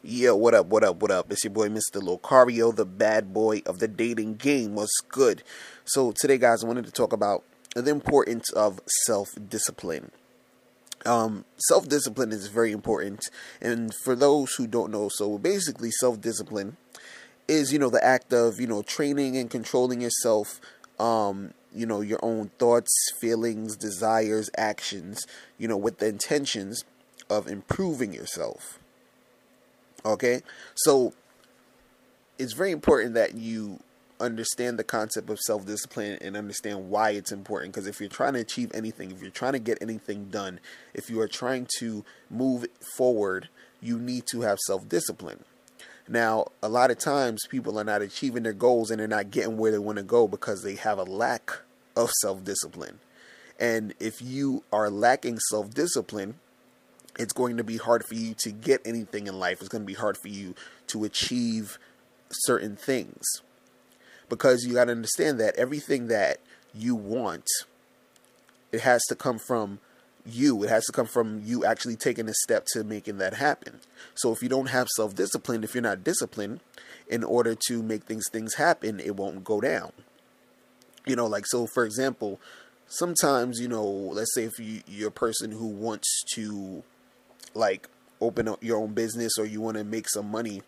Yo, what up, what up, what up? It's your boy, Mr. Locario, the bad boy of the dating game. What's good? So, today, guys, I wanted to talk about the importance of self discipline. Self discipline is very important. And for those who don't know, so basically, self discipline is, the act of, training and controlling yourself, your own thoughts, feelings, desires, actions, with the intentions of improving yourself. Okay, so it's very important that you understand the concept of self discipline and understand why it's important. Because if you're trying to achieve anything, if you're trying to get anything done, if you are trying to move forward, you need to have self discipline. Now, a lot of times people are not achieving their goals and they're not getting where they want to go because they have a lack of self discipline. And if you are lacking self discipline, it's going to be hard for you to get anything in life. It's going to be hard for you to achieve certain things, because you got to understand that everything that you want, it has to come from you. It has to come from you actually taking a step to making that happen. So if you don't have self-discipline, if you're not disciplined in order to make things happen, it won't go down. So for example, sometimes, let's say if you're a person who wants to open up your own business, or you want to make some money.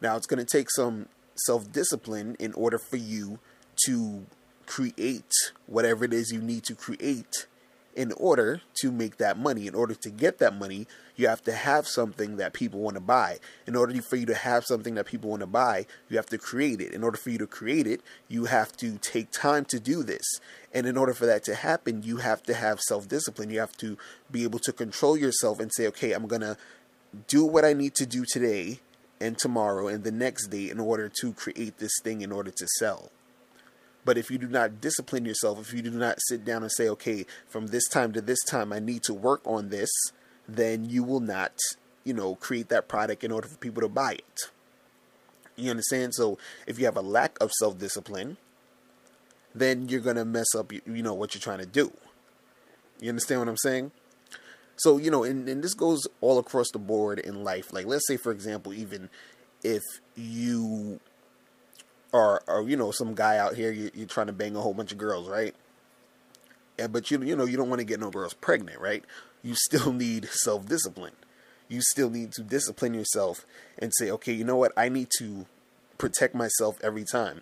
Now it's going to take some self-discipline in order for you to create whatever it is you need to create in order to make that money. In order to get that money, you have to have something that people want to buy. In order for you to have something that people want to buy, you have to create it. In order for you to create it, you have to take time to do this. And in order for that to happen, you have to have self-discipline. You have to be able to control yourself and say, okay, I'm going to do what I need to do today and tomorrow and the next day in order to create this thing, in order to sell. But if you do not discipline yourself, if you do not sit down and say, okay, from this time to this time, I need to work on this, then you will not, create that product in order for people to buy it. You understand? So if you have a lack of self-discipline, then you're going to mess up, what you're trying to do. You understand what I'm saying? So, and this goes all across the board in life. Like, let's say, for example, even if you are some guy out here, you're trying to bang a whole bunch of girls, right? But you don't want to get no girls pregnant, right? You still need self-discipline. You still need to discipline yourself and say, okay, you know what? I need to protect myself every time.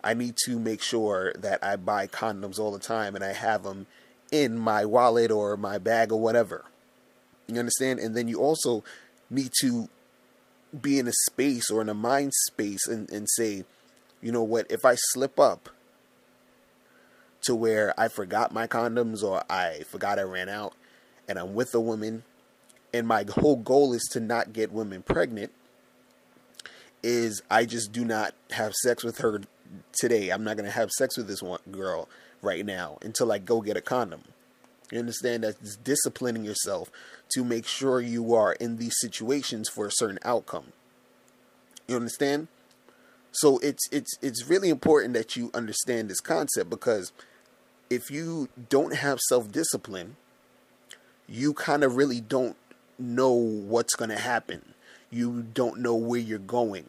I need to make sure that I buy condoms all the time and I have them in my wallet or my bag or whatever. You understand? And then you also need to be in a space or in a mind space and say, you know what, if I slip up to where I forgot my condoms or I forgot I ran out and I'm with a woman and my whole goal is to not get women pregnant, is I just do not have sex with her today. I'm not going to have sex with this one girl right now until I go get a condom. You understand? That's disciplining yourself to make sure you are in these situations for a certain outcome. You understand? So it's really important that you understand this concept, because if you don't have self-discipline, you kind of really don't know what's going to happen. You don't know where you're going.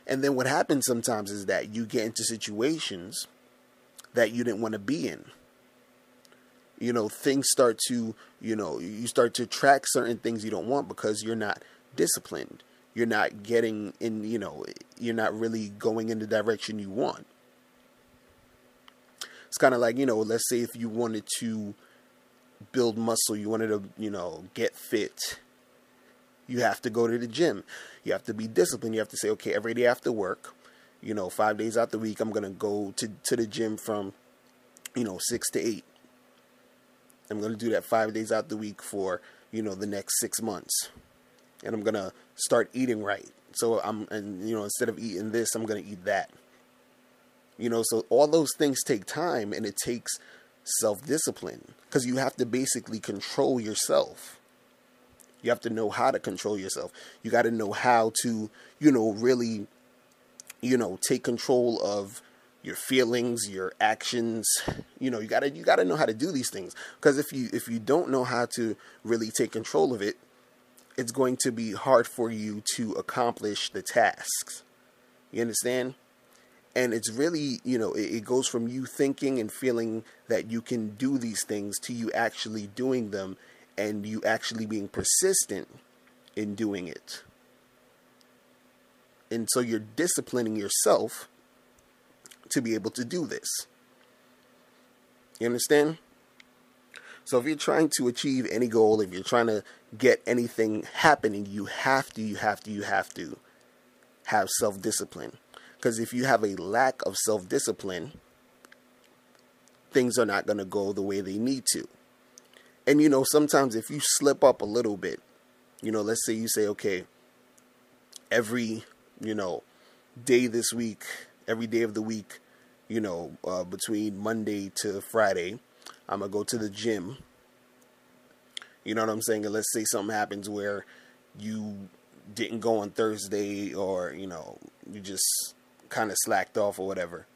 And then what happens sometimes is that you get into situations that you didn't want to be in. Things start to, you start to track certain things you don't want because you're not disciplined. You're not getting in, you're not really going in the direction you want. It's kind of like, let's say if you wanted to build muscle, you wanted to, get fit, you have to go to the gym. You have to be disciplined. You have to say, okay, every day after work, 5 days out the week, I'm going to go to the gym from, 6 to 8. I'm going to do that 5 days out the week for, the next 6 months. And I'm going to start eating right. So instead of eating this, I'm going to eat that. So all those things take time, and it takes self-discipline, because you have to basically control yourself. You have to know how to control yourself. You got to know how to, really, take control of your feelings, your actions. You got to know how to do these things, because if you don't know how to really take control of it, it's going to be hard for you to accomplish the tasks. You understand? And it's really, it goes from you thinking and feeling that you can do these things to you actually doing them, and you actually being persistent in doing it. And so you're disciplining yourself to be able to do this. You understand? So if you're trying to achieve any goal, if you're trying to get anything happening, you have to have self-discipline. Because if you have a lack of self-discipline, things are not going to go the way they need to. And, sometimes if you slip up a little bit, let's say you say, okay, every, day this week, every day of the week, between Monday to Friday, I'm going to go to the gym. You know what I'm saying? And let's say something happens where you didn't go on Thursday, or, you just kind of slacked off or whatever.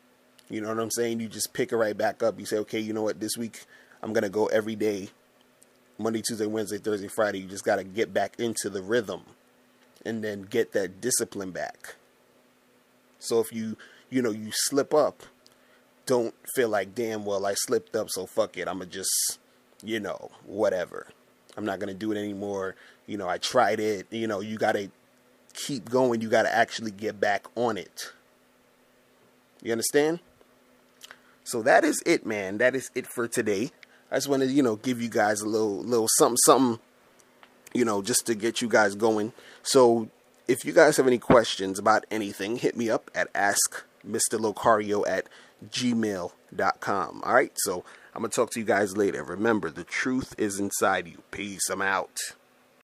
You know what I'm saying? You just pick it right back up. You say, okay, you know what? This week I'm going to go every day. Monday, Tuesday, Wednesday, Thursday, Friday. You just got to get back into the rhythm and then get that discipline back. So if you slip up, don't feel like, damn, well, I slipped up, so fuck it. I'm going to just, whatever. I'm not going to do it anymore. I tried it. You got to keep going. You got to actually get back on it. You understand? So that is it, man. That is it for today. I just want to, give you guys a little something, just to get you guys going. So if you guys have any questions about anything, hit me up at askmrlocario@gmail.com. All right. So I'm going to talk to you guys later. Remember, the truth is inside you. Peace. I'm out.